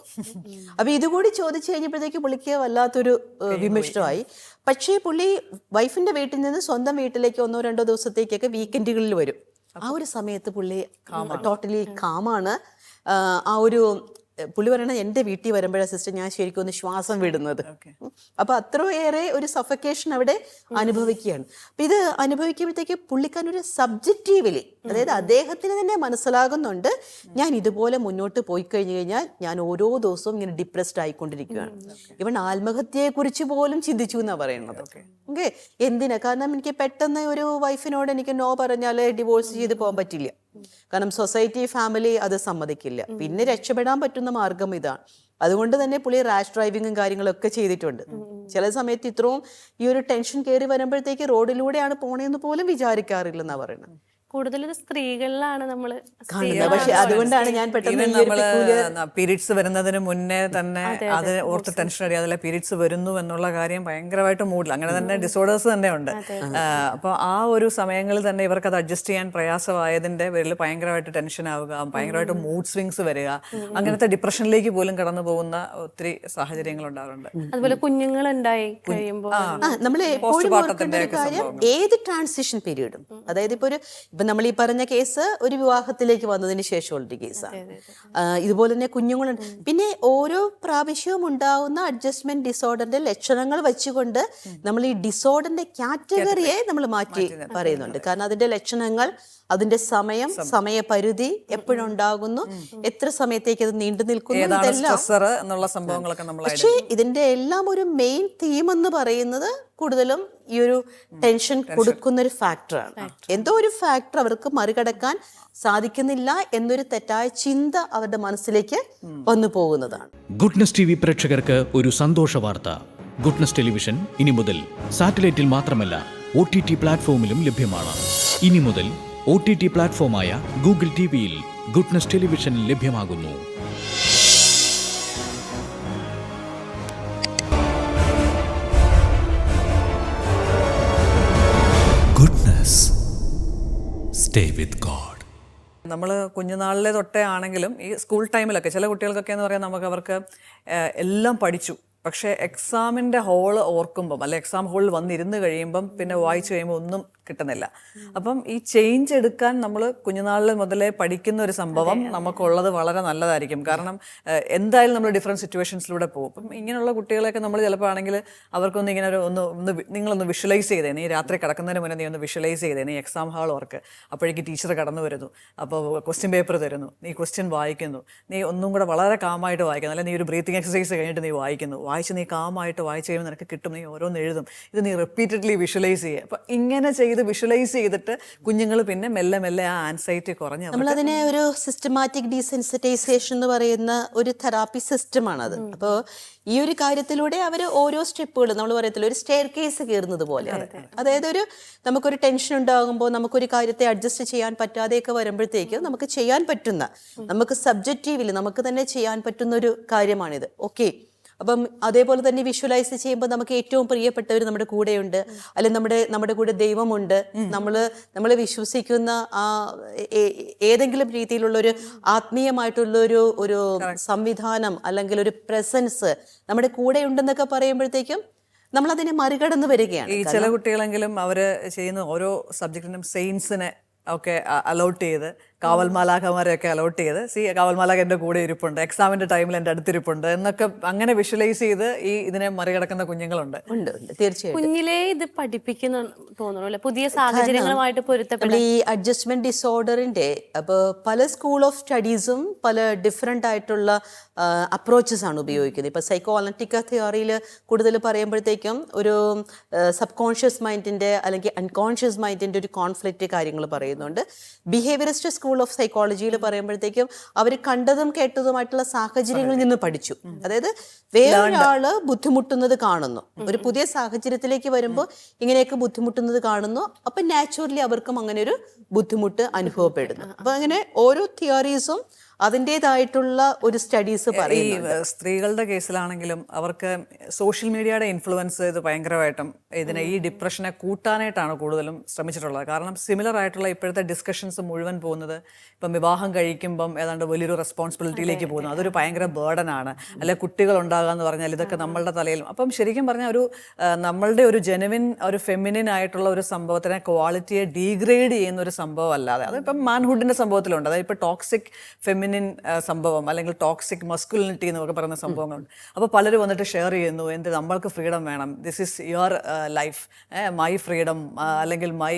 അപ്പൊ ഇതുകൂടി ചോദിച്ചു കഴിഞ്ഞപ്പോഴത്തേക്ക് പുള്ളിക്ക് വല്ലാത്തൊരു വിമിഷ്ടമായി. പക്ഷേ പുള്ളി വൈഫിന്റെ വീട്ടിൽ നിന്ന് സ്വന്തം വീട്ടിലേക്ക് 1-2 ദിവസത്തേക്കൊക്കെ വീക്കെൻഡുകളിൽ വരും. ആ ഒരു സമയത്ത് പുള്ളി ടോട്ടലി കാമാണ്. പുള്ളി പറയണത്, എൻ്റെ വീട്ടിൽ വരുമ്പോഴാണ് സിസ്റ്റർ ഞാൻ ശരിക്കും ഒന്ന് ശ്വാസം വിടുന്നത്. അപ്പൊ അത്രയേറെ ഒരു സഫക്കേഷൻ അവിടെ അനുഭവിക്കുകയാണ്. അപ്പൊ ഇത് അനുഭവിക്കുമ്പോഴത്തേക്ക് പുള്ളിക്കാരനൊരു സബ്ജക്റ്റീവ്ലി, അതായത് അദ്ദേഹത്തിന് തന്നെ മനസ്സിലാകുന്നുണ്ട്, ഞാൻ ഇതുപോലെ മുന്നോട്ട് പോയി കഴിഞ്ഞു കഴിഞ്ഞാൽ ഞാൻ ഓരോ ദിവസവും ഇങ്ങനെ ഡിപ്രസ്ഡ് ആയിക്കൊണ്ടിരിക്കുകയാണ്. ഇവൻ ആത്മഹത്യയെ കുറിച്ച് പോലും ചിന്തിച്ചു എന്നാണ് പറയുന്നത്. ഓക്കെ, എന്തിനാ? കാരണം എനിക്ക് പെട്ടെന്ന് ഒരു വൈഫിനോട് എനിക്ക് നോ പറഞ്ഞാൽ ഡിവോഴ്സ് ചെയ്ത് പോകാൻ പറ്റില്ല. കാരണം സൊസൈറ്റി, ഫാമിലി അത് സമ്മതിക്കില്ല. പിന്നെ രക്ഷപ്പെടാൻ പറ്റുന്ന മാർഗം ഇതാണ്. അതുകൊണ്ട് തന്നെ പുള്ളി റാഷ് ഡ്രൈവിങ്ങും കാര്യങ്ങളൊക്കെ ചെയ്തിട്ടുണ്ട്. ചില സമയത്ത് ഇത്രയും ഈ ഒരു ടെൻഷൻ കയറി വരുമ്പോഴത്തേക്ക് റോഡിലൂടെയാണ് പോണേന്ന് പോലും വിചാരിക്കാറില്ലെന്നാണ് പറയുന്നത്. കൂടുതലും സ്ത്രീകളിലാണ് നമ്മൾ കാണുന്നത്. പക്ഷെ അതുകൊണ്ടാണ് ഞാൻ പെട്ടെന്ന് പീരീഡ്സ് വരുന്നതിന് മുന്നേ തന്നെ അത് ഓർത്ത് ടെൻഷൻ അറിയാതെ പീരീഡ്സ് വരുന്നു എന്നുള്ള കാര്യം ഭയങ്കരമായിട്ട് മൂഡിൽ, അങ്ങനെ തന്നെ ഡിസോർഡേഴ്സ് തന്നെ ഉണ്ട്. അപ്പോൾ ആ ഒരു സമയങ്ങളിൽ തന്നെ ഇവർക്ക് അത് അഡ്ജസ്റ്റ് ചെയ്യാൻ പ്രയാസമായതിന്റെ പേരിൽ ഭയങ്കരമായിട്ട് ടെൻഷൻ ആവുക, ഭയങ്കരമായിട്ട് മൂഡ് സ്വിങ്സ് വരിക, അങ്ങനത്തെ ഡിപ്രഷനിലേക്ക് പോലും കടന്നു പോകുന്ന ഒത്തിരി സാഹചര്യങ്ങൾ ഉണ്ടാവാറുണ്ട്. അതുപോലെ കുഞ്ഞുങ്ങൾ ഉണ്ടായി കഴിയുമ്പോൾ നമ്മൾ എപ്പോഴും ഓർക്കേണ്ട ഒരു കാര്യം, ഏത് ട്രാൻസിഷൻ പീരീഡും, അതായത് ഇപ്പൊ നമ്മൾ ഈ പറഞ്ഞ കേസ് ഒരു വിവാഹത്തിലേക്ക് വന്നതിന് ശേഷമുള്ളൊരു കേസാണ്. ഇതുപോലെ തന്നെ കുഞ്ഞുങ്ങളുണ്ട്. പിന്നെ ഓരോ പ്രാവശ്യവും ഉണ്ടാവുന്ന അഡ്ജസ്റ്റ്മെന്റ് ഡിസോർഡറിന്റെ ലക്ഷണങ്ങൾ വെച്ചുകൊണ്ട് നമ്മൾ ഈ ഡിസോർഡറിന്റെ കാറ്റഗറിയെ നമ്മൾ മാറ്റി പറയുന്നുണ്ട്. കാരണം അതിന്റെ ലക്ഷണങ്ങൾ, അതിന്റെ സമയം, സമയപരിധി, എപ്പോഴുണ്ടാകുന്നു, എത്ര സമയത്തേക്ക് അത് നീണ്ടു നിൽക്കുന്നു, ഇതെല്ലാം. സംഭവങ്ങളൊക്കെ നമ്മൾ, പക്ഷേ ഇതിന്റെ എല്ലാം ഒരു മെയിൻ തീം എന്ന് പറയുന്നത് കൂടുതലും ഈ ഒരു ടെൻഷൻ കൊടുക്കുന്ന ഒരു ഫാക്ടറാണ്. എന്തോ ഒരു ഫാക്ടർ അവർക്ക് മറികടക്കാൻ സാധിക്കുന്നില്ല എന്നൊരു തെറ്റായ ചിന്ത അവരുടെ മനസ്സിലേക്ക് വന്നു പോകുന്നതാണ്. ഗുഡ്നസ് ടി വി പ്രേക്ഷകർക്ക് ഒരു സന്തോഷ വാർത്ത. ഗുഡ്നസ് ടെലിവിഷൻ ഇനി മുതൽ സാറ്റലൈറ്റിൽ മാത്രമല്ല OTT പ്ലാറ്റ്ഫോമിലും ലഭ്യമാണ്. ഇനി മുതൽ OTT പ്ലാറ്റ്ഫോമായ ഗൂഗിൾ ടിവിയിൽ ഗുഡ്നസ് ടെലിവിഷൻ ലഭ്യമാകുന്നു. Goodness. Stay with God. നമ്മൾ കുഞ്ഞുനാളിലെ തൊട്ടേ ആണെങ്കിലും ഈ സ്കൂൾ ടൈമിലൊക്കെ ചില കുട്ടികൾക്കൊക്കെ എന്ന് പറയാൻ അവർക്ക് എല്ലാം പഠിച്ചു, പക്ഷേ എക്സാമിൻ്റെ ഹോള് ഓർക്കുമ്പം അല്ലെ എക്സാം ഹോളിൽ വന്നിരുന്ന് കഴിയുമ്പം പിന്നെ വായിച്ചു കഴിയുമ്പോൾ ഒന്നും കിട്ടുന്നില്ല. അപ്പം ഈ ചേഞ്ച് എടുക്കാൻ നമ്മൾ കുഞ്ഞുനാളിൽ മുതലേ പഠിക്കുന്ന ഒരു സംഭവം നമുക്കുള്ളത് വളരെ നല്ലതായിരിക്കും. കാരണം എന്തായാലും നമ്മൾ ഡിഫറെൻറ്റ് സിറ്റുവേഷൻസിലൂടെ പോകും. അപ്പം ഇങ്ങനെയുള്ള കുട്ടികളെയൊക്കെ നമ്മൾ ചിലപ്പോൾ ആണെങ്കിൽ അവർക്കൊന്ന് ഇങ്ങനെ നിങ്ങളൊന്ന് വിഷ്വലൈസ് ചെയ്തേ, നീ രാത്രി കിടക്കുന്നതിന് മുന്നേ നീ ഒന്ന് വിഷ്വലൈസ് ചെയ്തേ, നീ എക്സാം ഹാൾ ഓർക്ക്, അപ്പോഴേക്ക് ടീച്ചർ കടന്നു വരുന്നു, അപ്പോൾ ക്വസ്റ്റ്യൻ പേപ്പർ തരുന്നു, നീ ക്വസ്റ്റ്യൻ വായിക്കുന്നു, നീ ഒന്നും കൂടെ വളരെ കാമായിട്ട് വായിക്കുന്നു, അല്ലെങ്കിൽ നീ ഒരു ബ്രീത്തിങ് എക്സസൈസ് കഴിഞ്ഞിട്ട് നീ വായിച്ച് നീ കാമായിട്ട് വായിച്ച് കഴിയുമ്പോൾ നിനക്ക് കിട്ടും, നീ ഓരോന്ന് എഴുതും, ഇത് നീ റിപ്പീറ്റഡ്ലി വിഷ്വലൈസ് ചെയ്യുക. അപ്പം ഇങ്ങനെ ചെയ്ത് വിഷ്വലൈസ് ചെയ്തിട്ട് കുഞ്ഞുങ്ങൾ പിന്നെ മെല്ലെ മെല്ലെ ആ ആൻസൈറ്റി കുറഞ്ഞ് നമ്മളതിനെ ഒരു സിസ്റ്റമാറ്റിക് ഡീസെൻസിറ്റൈസേഷൻ എന്ന് പറയുന്ന ഒരു തെറാപ്പി സിസ്റ്റമാണത്. അപ്പോൾ ഈ ഒരു കാര്യത്തിലൂടെ അവർ ഓരോ സ്റ്റെപ്പുകൾ നമ്മൾ പറയത്തില്ല ഒരു സ്റ്റെയർ കേസ് കയറുന്നത് പോലെ, അതായത് നമുക്കൊരു ടെൻഷൻ ഉണ്ടാകുമ്പോൾ നമുക്കൊരു കാര്യത്തെ അഡ്ജസ്റ്റ് ചെയ്യാൻ പറ്റാതെയൊക്കെ വരുമ്പോഴത്തേക്ക് നമുക്ക് ചെയ്യാൻ പറ്റുന്ന, നമുക്ക് സബ്ജക്റ്റീവിൽ നമുക്ക് തന്നെ ചെയ്യാൻ പറ്റുന്ന ഒരു കാര്യമാണിത്. ഓക്കെ, അപ്പം അതേപോലെ തന്നെ വിഷ്വലൈസ് ചെയ്യുമ്പോൾ നമുക്ക് ഏറ്റവും പ്രിയപ്പെട്ടവർ നമ്മുടെ കൂടെയുണ്ട്, അല്ലെങ്കിൽ നമ്മുടെ കൂടെ ദൈവമുണ്ട്, നമ്മൾ വിശ്വസിക്കുന്ന ആ ഏതെങ്കിലും രീതിയിലുള്ളൊരു ആത്മീയമായിട്ടുള്ള ഒരു സംവിധാനം അല്ലെങ്കിൽ ഒരു പ്രസൻസ് നമ്മുടെ കൂടെ ഉണ്ടെന്നൊക്കെ പറയുമ്പോഴത്തേക്കും നമ്മൾ അതിനെ മറികടന്ന് വരികയാണ്. ഈ ചില കുട്ടികളെങ്കിലും അവർ ചെയ്യുന്ന ഓരോ സബ്ജക്റ്റിനും സെയിൻസിനെ ഒക്കെ അലോട്ട് ചെയ്ത് കാവൽമാലാഖമാരെയൊക്കെ അലോട്ട് ചെയ്ത് കാവൽമാലാഖ എൻ്റെ കൂടെ ഇരിപ്പുണ്ട്, എക്സാമിൻ്റെ ടൈമിൽ എൻ്റെ അടുത്തിരിപ്പുണ്ട് എന്നൊക്കെ അങ്ങനെ വിഷ്വലൈസ് ചെയ്ത് ഇതിനെ മറികടക്കുന്ന കുഞ്ഞുങ്ങളുണ്ട്. തീർച്ചയായും കുഞ്ഞിലേ ഇത് പഠിപ്പിക്കുന്ന തോന്നുന്നു അല്ലെ, പുതിയ സാഹചര്യങ്ങളുമായിട്ട് പൊരുത്തപ്പെടാൻ. ഈ അഡ്ജസ്റ്റ്മെന്റ് ഡിസോർഡറിന്റെ അപ്പോൾ പല സ്കൂൾ ഓഫ് സ്റ്റഡീസും പല ഡിഫറെൻ്റ് ആയിട്ടുള്ള അപ്രോച്ചസ് ആണ് ഉപയോഗിക്കുന്നത്. ഇപ്പോൾ സൈക്കോ അനലിറ്റിക്ക തിയറിയിൽ കൂടുതൽ പറയുമ്പോഴത്തേക്കും ഒരു സബ് കോൺഷ്യസ് മൈൻഡിൻ്റെ അല്ലെങ്കിൽ അൺകോൺഷ്യസ് മൈൻഡിൻ്റെ ഒരു കോൺഫ്ലിക്റ്റ് കാര്യങ്ങൾ പറയുന്നുണ്ട്. ബിഹേവിയറിസ്റ്റ് സ്കൂൾ ഓഫ് സൈക്കോളജിയിൽ പറയുമ്പോഴത്തേക്കും അവർ കണ്ടതും കേട്ടതുമായിട്ടുള്ള സാഹചര്യങ്ങളിൽ നിന്ന് പഠിച്ചു. അതായത് വേറൊരാള് ബുദ്ധിമുട്ടുന്നത് കാണുന്നു, ഒരു പുതിയ സാഹചര്യത്തിലേക്ക് വരുമ്പോൾ ഇങ്ങനെയൊക്കെ ബുദ്ധിമുട്ടുന്നത് കാണുന്നു, അപ്പം നാച്ചുറലി അവർക്കും അങ്ങനെ ഒരു ബുദ്ധിമുട്ട് അനുഭവപ്പെടുന്നു. അപ്പം അങ്ങനെ ഓരോ തിയറീസും അതിൻ്റെതായിട്ടുള്ള ഒരു സ്റ്റഡീസ് പറയും. ഈ സ്ത്രീകളുടെ കേസിലാണെങ്കിലും അവർക്ക് സോഷ്യൽ മീഡിയയുടെ ഇൻഫ്ലുവൻസ് ഇത് ഭയങ്കരമായിട്ടും ഈ ഡിപ്രഷനെ കൂട്ടാനായിട്ടാണ് കൂടുതലും ശ്രമിച്ചിട്ടുള്ളത്. കാരണം സിമിലർ ആയിട്ടുള്ള ഇപ്പോഴത്തെ ഡിസ്കഷൻസ് മുഴുവൻ പോകുന്നത് ഇപ്പം വിവാഹം കഴിക്കുമ്പം ഏതാണ്ട് വലിയൊരു റെസ്പോൺസിബിലിറ്റിയിലേക്ക് പോകുന്നു, അതൊരു ഭയങ്കര ബേർഡനാണ്, അല്ലെ കുട്ടികൾ ഉണ്ടാകുക എന്ന് പറഞ്ഞാൽ ഇതൊക്കെ നമ്മളുടെ തലയിലും. അപ്പം ശരിക്കും പറഞ്ഞാൽ നമ്മളുടെ ഒരു ജെനുവിൻ ഒരു ഫെമിനിൻ ആയിട്ടുള്ള ഒരു സംഭവത്തിനെ ക്വാളിറ്റിയെ ഡീഗ്രേഡ് ചെയ്യുന്ന ഒരു സംഭവം അല്ലാതെ അതിപ്പം മാൻഹുഡിൻ്റെ സംഭവത്തിലുണ്ട്. അതായത് ഇപ്പോൾ ടോക്സിക് ഫെമിനിൻ സംഭവം അല്ലെങ്കിൽ ടോക്സിക് മസ്കുലിനിറ്റി എന്നൊക്കെ പറയുന്ന സംഭവങ്ങളുണ്ട്. അപ്പോൾ പലരും വന്നിട്ട് ഷെയർ ചെയ്യുന്നു, നമ്മൾക്ക് ഫ്രീഡം വേണം, this is your life, my freedom അല്ലെങ്കിൽ മൈ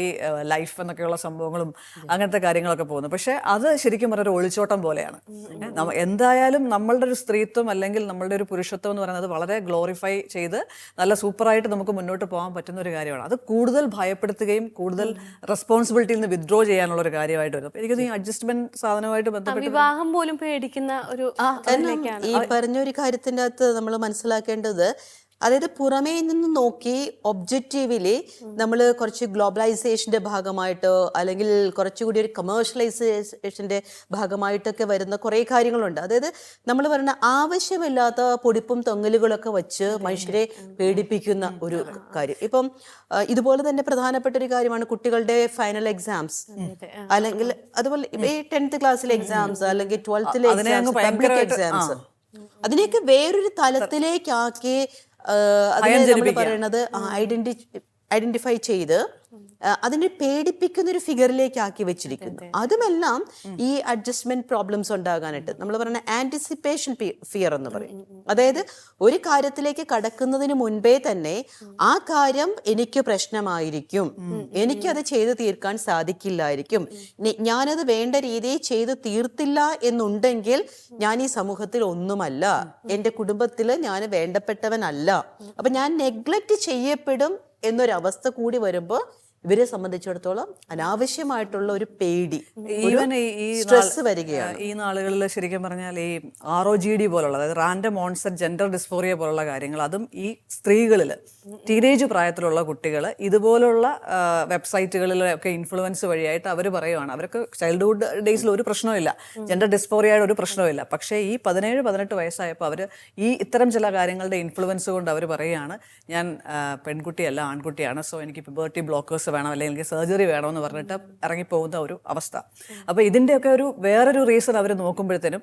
ലൈഫ് എന്നൊക്കെയുള്ള സംഭവങ്ങളും അങ്ങനത്തെ കാര്യങ്ങളൊക്കെ പോകുന്നു. പക്ഷേ അത് ശരിക്കും പറഞ്ഞൊരു ഒളിച്ചോട്ടം പോലെയാണ്. എന്തായാലും നമ്മളുടെ ഒരു സ്ത്രീത്വം അല്ലെങ്കിൽ നമ്മളുടെ ഒരു പുരുഷത്വം എന്ന് പറയുന്നത് വളരെ ഗ്ലോറിഫൈ ചെയ്ത് നല്ല സൂപ്പറായിട്ട് നമുക്ക് മുന്നോട്ട് പോകാൻ പറ്റുന്ന ഒരു കാര്യമാണ്. അത് കൂടുതൽ ഭയപ്പെടുത്തുകയും കൂടുതൽ റെസ്പോൺസിബിലിറ്റിയിൽ നിന്ന് വിത്ഡ്രോ ചെയ്യാനുള്ള ഒരു കാര്യമായിട്ട് വരും. എനിക്ക് ഈ അഡ്ജസ്റ്റ്മെന്റ് സാധനമായിട്ട് ബന്ധപ്പെട്ട് പോലും പേടിക്കുന്ന ഒരു ഈ പറഞ്ഞൊരു കാര്യത്തിൻ്റെ അകത്ത് നമ്മൾ മനസ്സിലാക്കേണ്ടത്, അതായത് പുറമേ നിന്ന് നോക്കി ഒബ്ജക്റ്റീവില് നമ്മൾ കുറച്ച് ഗ്ലോബലൈസേഷൻ്റെ ഭാഗമായിട്ടോ അല്ലെങ്കിൽ കുറച്ചുകൂടി ഒരു കമേഴ്ഷ്യലൈസേഷൻ്റെ ഭാഗമായിട്ടൊക്കെ വരുന്ന കുറേ കാര്യങ്ങളുണ്ട്. അതായത് നമ്മൾ പറയുന്ന ആവശ്യമില്ലാത്ത പൊടിപ്പും തൊങ്ങലുകളൊക്കെ വെച്ച് മനുഷ്യരെ പേടിപ്പിക്കുന്ന ഒരു കാര്യം. ഇപ്പം ഇതുപോലെ തന്നെ പ്രധാനപ്പെട്ട ഒരു കാര്യമാണ് കുട്ടികളുടെ ഫൈനൽ എക്സാംസ്, അല്ലെങ്കിൽ അതുപോലെ ഈ 10th ക്ലാസ്സിലെ എക്സാംസ് അല്ലെങ്കിൽ 12th എക്സാംസ്, പബ്ലിക് എക്സാംസ്, അതിനെയൊക്കെ വേറൊരു തലത്തിലേക്കാക്കി അതിനെ നമ്മൾ പറയുന്നത് ഐഡന്റിഫൈ ചെയ്ത് അതിനെ പേടിപ്പിക്കുന്ന ഒരു ഫിഗറിലേക്ക് ആക്കി വെച്ചിരിക്കുന്നു. അതുമെല്ലാം ഈ അഡ്ജസ്റ്റ്മെന്റ് പ്രോബ്ലംസ് ഉണ്ടാകാനായിട്ട് നമ്മൾ പറയുന്ന ആന്റിസിപ്പേഷൻ ഫിയർ എന്ന് പറയും. അതായത് ഒരു കാര്യത്തിലേക്ക് കടക്കുന്നതിന് മുൻപേ തന്നെ ആ കാര്യം എനിക്ക് പ്രശ്നമായിരിക്കും, എനിക്കത് ചെയ്തു തീർക്കാൻ സാധിക്കില്ലായിരിക്കും, ഞാനത് വേണ്ട രീതിയിൽ ചെയ്തു തീർത്തില്ല എന്നുണ്ടെങ്കിൽ ഞാൻ ഈ സമൂഹത്തിൽ ഒന്നുമല്ല, എൻ്റെ കുടുംബത്തിൽ ഞാൻ വേണ്ടപ്പെട്ടവനല്ല, അപ്പൊ ഞാൻ നെഗ്ലക്റ്റ് ചെയ്യപ്പെടും എന്നൊരവസ്ഥ കൂടി വരുമ്പോൾ ഇവരെ സംബന്ധിച്ചിടത്തോളം അനാവശ്യമായിട്ടുള്ള ഒരു പേടി, ഈവൻ സ്ട്രെസ് വരികയാണ്. ഈ നാളുകളിൽ ശരിക്കും പറഞ്ഞാൽ ഈ ROGD പോലുള്ള, അതായത് റാൻഡം ഓൺസെറ്റ് ജെൻഡർ ഡിസ്ഫോറിയ പോലുള്ള കാര്യങ്ങൾ, അതും ഈ സ്ത്രീകളിൽ ടീനേജ് പ്രായത്തിലുള്ള കുട്ടികൾ ഇതുപോലുള്ള വെബ്സൈറ്റുകളിലൊക്കെ ഇൻഫ്ലുവൻസ് വഴിയായിട്ട് അവർ പറയുവാണ് അവർക്ക് ചൈൽഡ്ഹുഡ് ഡേയ്സിൽ ഒരു പ്രശ്നമില്ല, ജെൻഡർ ഡിസ്ഫോറിയയുടെ ഒരു പ്രശ്നമില്ല. പക്ഷേ ഈ 17-18 വയസ്സായപ്പോൾ അവർ ഈ ഇത്തരം ചില കാര്യങ്ങളുടെ ഇൻഫ്ലുവൻസ് കൊണ്ട് അവർ പറയുകയാണ്, ഞാൻ പെൺകുട്ടിയല്ല ആൺകുട്ടിയാണ്, സോ എനിക്ക് പ്യൂബർട്ടി ബ്ലോക്കേഴ്സ് വേണം അല്ലെങ്കിൽ സർജറി വേണമെന്ന് പറഞ്ഞിട്ട് ഇറങ്ങിപ്പോകുന്ന ഒരു അവസ്ഥ. അപ്പോൾ ഇതിൻ്റെയൊക്കെ ഒരു വേറൊരു റീസൺ അവർ നോക്കുമ്പോഴത്തേനും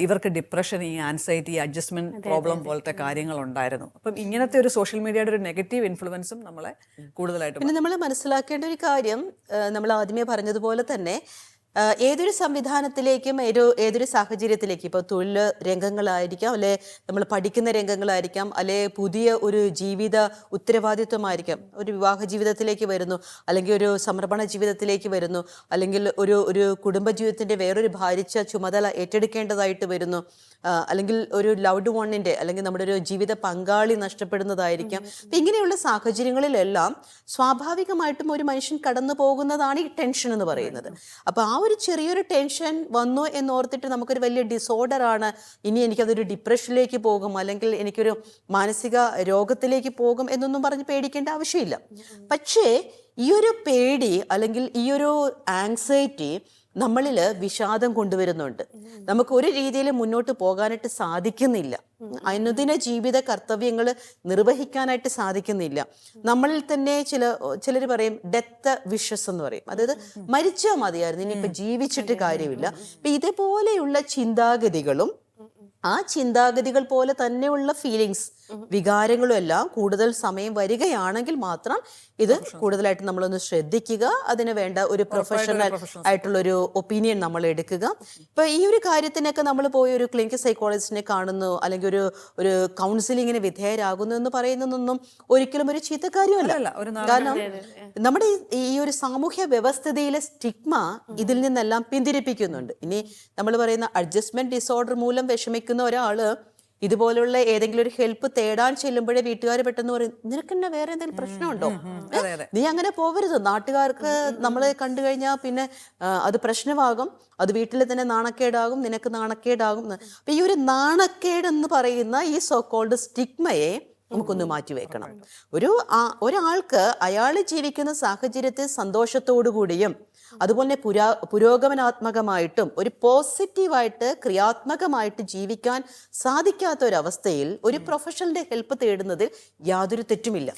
ഇവർക്ക് ഡിപ്രഷൻ, ഈ ആൻസൈറ്റി, അഡ്ജസ്റ്റ്മെന്റ് പ്രോബ്ലം പോലത്തെ കാര്യങ്ങൾ ഉണ്ടായിരുന്നു. അപ്പം ഇങ്ങനത്തെ ഒരു സോഷ്യൽ മീഡിയയുടെ ഒരു നെഗറ്റീവ് ഇൻഫ്ലുവൻസും നമ്മളെ കൂടുതലായിട്ട്. പിന്നെ നമ്മൾ മനസ്സിലാക്കേണ്ട ഒരു കാര്യം, നമ്മൾ ആദ്യമേ പറഞ്ഞതുപോലെ തന്നെ ഏതൊരു സംവിധാനത്തിലേക്കും ഏതൊരു സാഹചര്യത്തിലേക്കും, ഇപ്പോൾ തൊഴിൽ രംഗങ്ങളായിരിക്കാം, അല്ലെ നമ്മൾ പഠിക്കുന്ന രംഗങ്ങളായിരിക്കാം, അല്ലെ പുതിയ ഒരു ജീവിത ഉത്തരവാദിത്വമായിരിക്കാം, ഒരു വിവാഹ ജീവിതത്തിലേക്ക് വരുന്നു, അല്ലെങ്കിൽ ഒരു സമർപ്പണ ജീവിതത്തിലേക്ക് വരുന്നു, അല്ലെങ്കിൽ ഒരു കുടുംബജീവിതത്തിൻ്റെ വേറൊരു ഭാരിച്ച ചുമതല ഏറ്റെടുക്കേണ്ടതായിട്ട് വരുന്നു, അല്ലെങ്കിൽ ഒരു ലവ്ഡ് വണ്ണിൻ്റെ അല്ലെങ്കിൽ നമ്മുടെ ഒരു ജീവിത പങ്കാളി നഷ്ടപ്പെടുന്നതായിരിക്കാം. അപ്പം ഇങ്ങനെയുള്ള സാഹചര്യങ്ങളിലെല്ലാം സ്വാഭാവികമായിട്ടും ഒരു മനുഷ്യൻ കടന്നു പോകുന്നതാണ് ഈ ടെൻഷൻ എന്ന് പറയുന്നത്. അപ്പോൾ ആ ഒരു ചെറിയൊരു ടെൻഷൻ വന്നു എന്നോർത്തിട്ട് നമുക്കൊരു വലിയ ഡിസോർഡർ ആണ്, ഇനി എനിക്കതൊരു ഡിപ്രഷനിലേക്ക് പോകും, അല്ലെങ്കിൽ എനിക്കൊരു മാനസിക രോഗത്തിലേക്ക് പോകും എന്നൊന്നും പറഞ്ഞ് പേടിക്കേണ്ട ആവശ്യമില്ല. പക്ഷേ ഈ ഒരു പേടി അല്ലെങ്കിൽ ഈ ഒരു ആങ്സൈറ്റി നമ്മളിൽ വിഷാദം കൊണ്ടുവരുന്നുണ്ട്. നമുക്ക് ഒരു രീതിയിൽ മുന്നോട്ട് പോകാനായിട്ട് സാധിക്കുന്നില്ല, അനുദിന ജീവിത കർത്തവ്യങ്ങൾ നിർവഹിക്കാനായിട്ട് സാധിക്കുന്നില്ല. നമ്മളിൽ തന്നെ ചിലർ പറയും ഡെത്ത് വിഷസ് എന്ന് പറയും, അതായത് മരിച്ചാൽ മതിയായിരുന്നു, ഇനിയിപ്പോൾ ജീവിച്ചിട്ട് കാര്യമില്ല. അപ്പം ഇതേപോലെയുള്ള ചിന്താഗതികളും ആ ചിന്താഗതികൾ പോലെ തന്നെയുള്ള ഫീലിങ്സ്, വികാരങ്ങളും എല്ലാം കൂടുതൽ സമയം വരികയാണെങ്കിൽ മാത്രം ഇത് കൂടുതലായിട്ട് നമ്മളൊന്ന് ശ്രദ്ധിക്കുക. അതിന് വേണ്ട ഒരു പ്രൊഫഷണൽ ആയിട്ടുള്ളൊരു ഒപ്പീനിയൻ നമ്മൾ എടുക്കുക. ഇപ്പൊ ഈ ഒരു കാര്യത്തിനൊക്കെ നമ്മൾ പോയി ഒരു ക്ലിനിക്കൽ സൈക്കോളജിസ്റ്റിനെ കാണുന്നു, അല്ലെങ്കിൽ ഒരു കൗൺസിലിങ്ങിന് വിധേയരാകുന്നു എന്ന് പറയുന്നതൊന്നും ഒരിക്കലും ഒരു ചീത്ത കാര്യമല്ല. കാരണം നമ്മുടെ ഈ ഒരു സാമൂഹ്യ വ്യവസ്ഥിതിയിലെ സ്റ്റിഗ്മ ഇതിൽ നിന്നെല്ലാം പിന്തിരിപ്പിക്കുന്നുണ്ട്. ഇനി നമ്മൾ പറയുന്ന അഡ്ജസ്റ്റ്മെന്റ് ഡിസോർഡർ മൂലം വിഷമിക്കുന്ന ഒരാള് ഇതുപോലുള്ള ഏതെങ്കിലും ഒരു ഹെൽപ്പ് തേടാൻ ചെല്ലുമ്പോഴേ വീട്ടുകാർ പെട്ടെന്ന് പറയും, നിനക്ക് തന്നെ വേറെ എന്തെങ്കിലും പ്രശ്നമുണ്ടോ, നീ അങ്ങനെ പോകരുത്, നാട്ടുകാർക്ക് നമ്മളെ കണ്ടു കഴിഞ്ഞാൽ പിന്നെ അത് പ്രശ്നമാകും, അത് വീട്ടിൽ തന്നെ നാണക്കേടാകും, നിനക്ക് നാണക്കേടാകും. അപ്പൊ ഈ ഒരു നാണക്കേട് എന്ന് പറയുന്ന ഈ സോക്കോൾഡ് സ്റ്റിഗ്മയെ നമുക്കൊന്ന് മാറ്റിവെക്കണം. ഒരാൾക്ക് അയാൾ ജീവിക്കുന്ന സാഹചര്യത്തിൽ സന്തോഷത്തോടു കൂടിയും അതുപോലെ പുരോഗമനാത്മകമായിട്ടും ഒരു പോസിറ്റീവായിട്ട് ക്രിയാത്മകമായിട്ട് ജീവിക്കാൻ സാധിക്കാത്ത ഒരവസ്ഥയിൽ ഒരു പ്രൊഫഷണലിന്റെ ഹെൽപ്പ് തേടുന്നതിൽ യാതൊരു തെറ്റുമില്ല.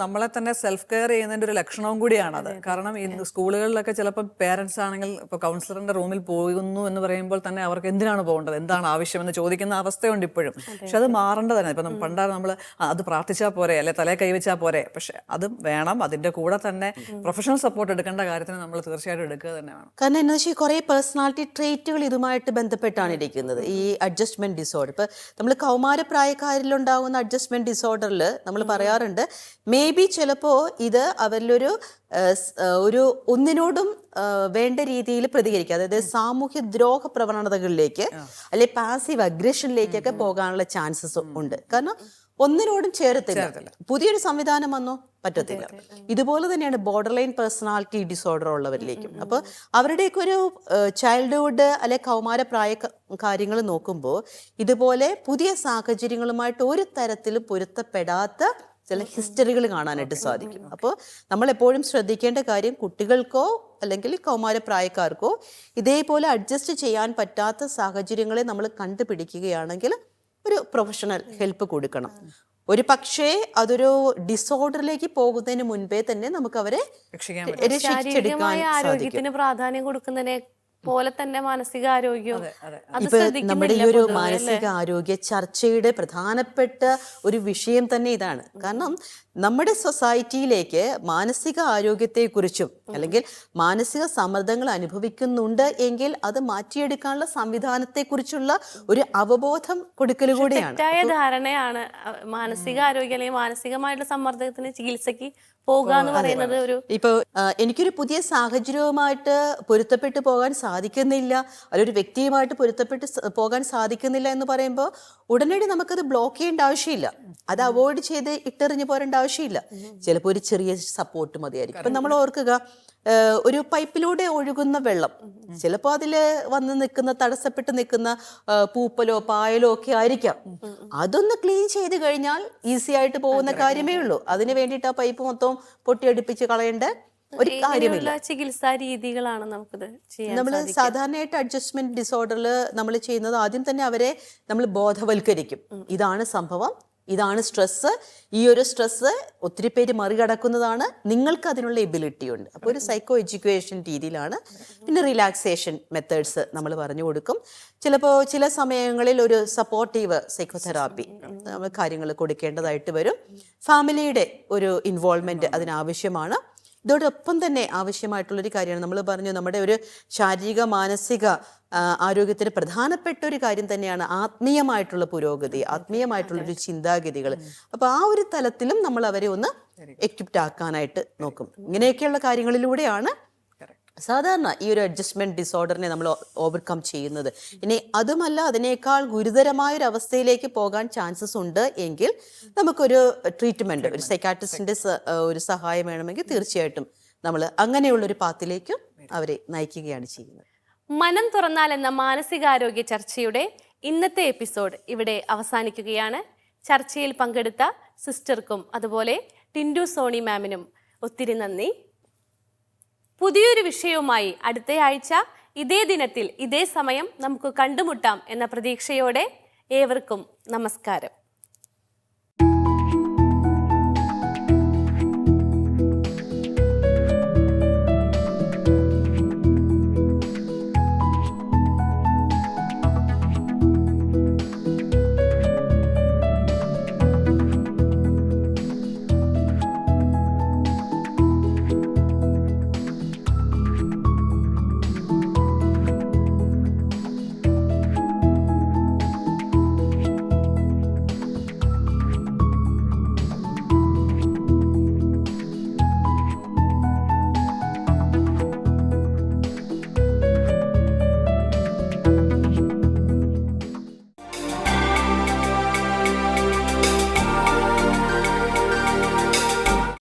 നമ്മളെ തന്നെ സെൽഫ് കെയർ ചെയ്യുന്നതിന്റെ ഒരു ലക്ഷണവും കൂടിയാണത്. കാരണം ഈ സ്കൂളുകളിലൊക്കെ ചിലപ്പോൾ പേരൻസ് ആണെങ്കിൽ ഇപ്പോൾ കൗൺസിലറിന്റെ റൂമിൽ പോകുന്നു എന്ന് പറയുമ്പോൾ തന്നെ അവർക്ക് എന്തിനാണ് പോകേണ്ടത്, എന്താണ് ആവശ്യമെന്ന് ചോദിക്കുന്ന അവസ്ഥയുണ്ട് ഇപ്പോഴും. പക്ഷെ അത് മാറേണ്ടതാണ്. ഇപ്പം പണ്ടാണ് നമ്മൾ അത് പ്രാർത്ഥിച്ചാൽ പോരെ, അല്ലെ തലേ കൈവച്ചാൽ പോരെ, പക്ഷെ അതും വേണം. അതിന്റെ കൂടെ തന്നെ പ്രൊഫഷണൽ സപ്പോർട്ട് എടുക്കേണ്ട കാര്യത്തിന് നമ്മൾ തീർച്ചയായിട്ടും എടുക്കുക തന്നെ വേണം. കാരണം എന്താ വെച്ചാൽ കുറേ പേഴ്സണാലിറ്റി ട്രേറ്റുകൾ ഇതുമായിട്ട് ബന്ധപ്പെട്ടാണ് ഇരിക്കുന്നത് ഈ അഡ്ജസ്റ്റ്മെന്റ് ഡിസോർഡർ. ഇപ്പൊ നമ്മൾ കൗമാരപ്രായക്കാരിലുണ്ടാകുന്ന അഡ്ജസ്റ്റ്മെന്റ് ഡിസോർഡറിൽ നമ്മൾ പറയാറുണ്ട്, മേ ബി ചിലപ്പോ ഇത് അവരിലൊരു ഒന്നിനോടും വേണ്ട രീതിയിൽ പ്രതികരിക്കുക, അതായത് സാമൂഹ്യ ദ്രോഹ പ്രവണതകളിലേക്ക് അല്ലെ പാസീവ് അഗ്രഷനിലേക്കൊക്കെ പോകാനുള്ള ചാൻസസ് ഉണ്ട്. കാരണം ഒന്നിനോടും ചേരത്തില്ല. പുതിയൊരു സംവിധാനം വന്നോ പറ്റത്തില്ല. ഇതുപോലെ തന്നെയാണ് ബോർഡർ ലൈൻ പേഴ്സണാലിറ്റി ഡിസോർഡർ ഉള്ളവരിലേക്കും. അപ്പോൾ അവരുടെയൊക്കെ ഒരു ചൈൽഡ്ഹുഡ് അല്ലെ കൗമാരപ്രായ കാര്യങ്ങൾ നോക്കുമ്പോൾ ഇതുപോലെ പുതിയ സാഹചര്യങ്ങളുമായിട്ട് ഒരു തരത്തിലും പൊരുത്തപ്പെടാത്ത ചില ഹിസ്റ്ററികൾ കാണാനായിട്ട് സാധിക്കും. അപ്പോൾ നമ്മൾ എപ്പോഴും ശ്രദ്ധിക്കേണ്ട കാര്യം, കുട്ടികൾക്കോ അല്ലെങ്കിൽ കൗമാരപ്രായക്കാർക്കോ ഇതേപോലെ അഡ്ജസ്റ്റ് ചെയ്യാൻ പറ്റാത്ത സാഹചര്യങ്ങളെ നമ്മൾ കണ്ടുപിടിക്കുകയാണെങ്കിൽ ഒരു പ്രൊഫഷണൽ ഹെൽപ്പ് കൊടുക്കണം. ഒരു പക്ഷേ അതൊരു ഡിസോർഡറിലേക്ക് പോകുന്നതിന് മുൻപേ തന്നെ നമുക്ക് അവരെ രക്ഷിച്ചെടുക്കാൻ ആരോഗ്യത്തിന് പ്രാധാന്യം കൊടുക്കുന്നതിനെ പോലെ തന്നെ മാനസിക ആരോഗ്യം. ഇപ്പൊ നമ്മുടെ ഈ ഒരു മാനസിക ആരോഗ്യ ചർച്ചയുടെ പ്രധാനപ്പെട്ട ഒരു വിഷയം തന്നെ ഇതാണ്. കാരണം നമ്മുടെ സൊസൈറ്റിയിലേക്ക് മാനസിക ആരോഗ്യത്തെക്കുറിച്ചും അല്ലെങ്കിൽ മാനസിക സമ്മർദ്ദങ്ങൾ അനുഭവിക്കുന്നുണ്ട് എങ്കിൽ അത് മാറ്റിയെടുക്കാനുള്ള സംവിധാനത്തെക്കുറിച്ചുള്ള ഒരു അവബോധം കൊടുക്കൽ കൂടെയാണ്. തെറ്റായ ധാരണയാണ് മാനസിക ആരോഗ്യം അല്ലെങ്കിൽ മാനസികമായിട്ടുള്ള സമ്മർദ്ദത്തിന് ചികിത്സയ്ക്ക് പോകാന്ന് പറയുന്നത് ഒരു ഇപ്പോൾ എനിക്കൊരു പുതിയ സാഹചര്യവുമായിട്ട് പൊരുത്തപ്പെട്ടു പോകാൻ സാധിക്കുന്നില്ല, അല്ലൊരു വ്യക്തിയുമായിട്ട് പൊരുത്തപ്പെട്ട് പോകാൻ സാധിക്കുന്നില്ല എന്ന് പറയുമ്പോൾ ഉടനടി നമുക്കത് ബ്ലോക്ക് ചെയ്യേണ്ട ആവശ്യമില്ല, അത് അവോയ്ഡ് ചെയ്ത് ഇട്ടെറിഞ്ഞു പോരേണ്ട ആവശ്യമില്ല. ചിലപ്പോൾ ഒരു ചെറിയ സപ്പോർട്ട് മതിയായിരിക്കും. ഇപ്പം നമ്മൾ ഓർക്കുക, ഒരു പൈപ്പിലൂടെ ഒഴുകുന്ന വെള്ളം ചിലപ്പോൾ അതിൽ വന്ന് നിൽക്കുന്ന തടസ്സപ്പെട്ട് നിൽക്കുന്ന പൂപ്പലോ പായലോ ഒക്കെ ആയിരിക്കാം. അതൊന്ന് ക്ലീൻ ചെയ്ത് കഴിഞ്ഞാൽ ഈസി ആയിട്ട് പോകുന്ന കാര്യമേ ഉള്ളൂ. അതിന് വേണ്ടിയിട്ട് ആ പൈപ്പ് മൊത്തം പൊട്ടിയടിപ്പിച്ച് കളയേണ്ട ഒരു കാര്യമില്ല. ചികിത്സാ രീതികളാണ് നമുക്കിത് ചെയ്യാൻ നമ്മൾ സാധാരണയായിട്ട് അഡ്ജസ്റ്റ്മെന്റ് ഡിസോർഡറിൽ നമ്മൾ ചെയ്യുന്നത് ആദ്യം തന്നെ അവരെ നമ്മൾ ബോധവൽക്കരിക്കും. ഇതാണ് സംഭവം, ഇതാണ് സ്ട്രെസ്സ്, ഈ ഒരു സ്ട്രെസ്സ് ഒത്തിരി പേര് മറികടക്കുന്നതാണ്, നിങ്ങൾക്ക് അതിനുള്ള എബിലിറ്റി ഉണ്ട്. അപ്പോൾ ഒരു സൈക്കോ എഡ്യൂക്കേഷൻ രീതിയിലാണ്. പിന്നെ റിലാക്സേഷൻ മെത്തേഡ്സ് നമ്മൾ പറഞ്ഞു കൊടുക്കും. ചിലപ്പോൾ ചില സമയങ്ങളിൽ ഒരു സപ്പോർട്ടീവ് സൈക്കോതെറാപ്പി നമ്മൾ കാര്യങ്ങൾ കൊടുക്കേണ്ടതായിട്ട് വരും. ഫാമിലിയുടെ ഒരു ഇൻവോൾവ്മെന്റ് അതിനാവശ്യമാണ്. ഇതോടൊപ്പം തന്നെ ആവശ്യമായിട്ടുള്ളൊരു കാര്യമാണ്, നമ്മൾ പറഞ്ഞു നമ്മുടെ ഒരു ശാരീരിക മാനസിക ആരോഗ്യത്തിന് പ്രധാനപ്പെട്ട ഒരു കാര്യം തന്നെയാണ് ആത്മീയമായിട്ടുള്ള പുരോഗതി, ആത്മീയമായിട്ടുള്ളൊരു ചിന്താഗതികൾ. അപ്പോൾ ആ ഒരു തലത്തിലും നമ്മൾ അവരെ ഒന്ന് എക്വിപ്റ്റ് ആക്കാനായിട്ട് നോക്കും. ഇങ്ങനെയൊക്കെയുള്ള കാര്യങ്ങളിലൂടെയാണ് സാധാരണ ഈ ഒരു അഡ്ജസ്റ്റ്മെന്റ് ഡിസോർഡറിനെ നമ്മൾ ഓവർകം ചെയ്യുന്നത്. ഇനി അതുമല്ല, അതിനേക്കാൾ ഗുരുതരമായൊരു അവസ്ഥയിലേക്ക് പോകാൻ ചാൻസസ് ഉണ്ട് എങ്കിൽ നമുക്കൊരു ട്രീറ്റ്മെന്റ്, ഒരു സൈക്കാട്രിസ്റ്റിന്റെ ഒരു സഹായം വേണമെങ്കിൽ തീർച്ചയായിട്ടും നമ്മൾ അങ്ങനെയുള്ളൊരു പാത്തിലേക്ക് അവരെ നയിക്കുകയാണ് ചെയ്യുന്നത്. മനം തുറന്നാൽ എന്ന മാനസികാരോഗ്യ ചർച്ചയുടെ ഇന്നത്തെ എപ്പിസോഡ് ഇവിടെ അവസാനിക്കുകയാണ്. ചർച്ചയിൽ പങ്കെടുത്ത സിസ്റ്റർക്കും അതുപോലെ ടിൻഡു സോണി മാമിനും ഒത്തിരി നന്ദി. പുതിയൊരു വിഷയവുമായി അടുത്ത ആഴ്ച ഇതേ ദിനത്തിൽ ഇതേ സമയം നമുക്ക് കണ്ടുമുട്ടാം എന്ന പ്രതീക്ഷയോടെ ഏവർക്കും നമസ്കാരം.